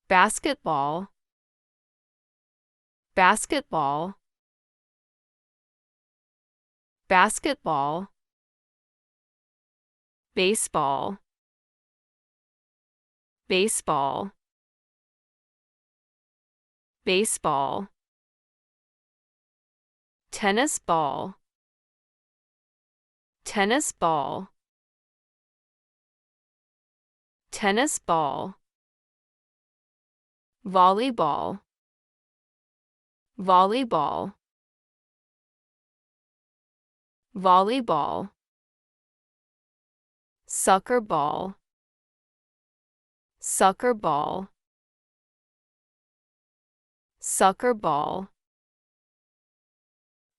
basketball, basketball, basketball, baseball, baseball, baseball, tennis ball, tennis ball, tennis ball, volleyball, volleyball, volleyball, soccer ball, soccer ball, soccer ball,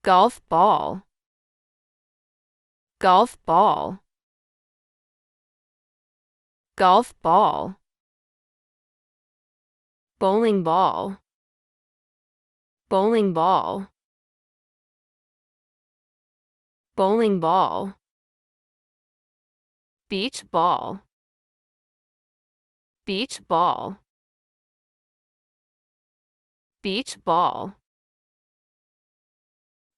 golf ball, golf ball, golf ball, bowling ball, bowling ball, bowling ball, beach ball, beach ball, beach ball,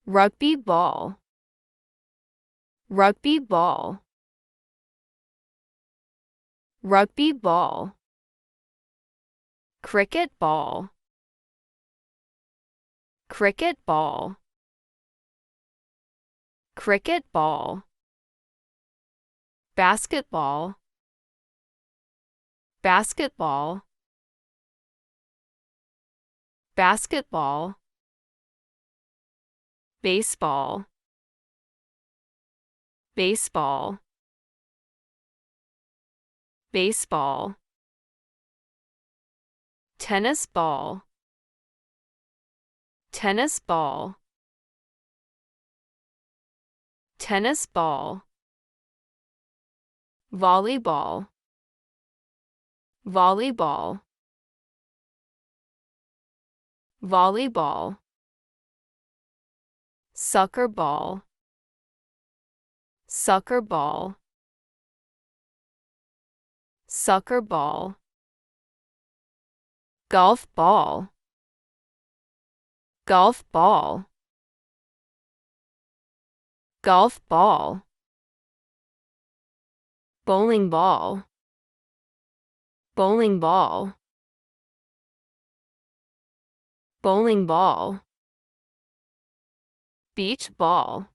rugby ball, rugby ball, rugby ball, cricket ball, cricket ball, cricket ball, basketball, basketball, basketball, baseball, baseball, baseball, tennis ball, tennis ball, tennis ball, volleyball, volleyball, volleyball, soccer ball, soccer ball, soccer ball, golf ball, golf ball, golf ball, bowling ball, bowling ball, bowling ball, beach ball,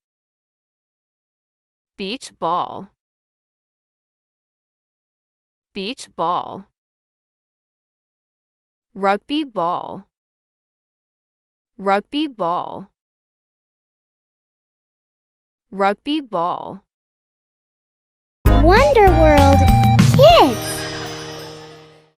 beach ball, beach ball, rugby ball, rugby ball, rugby ball. Wonder World.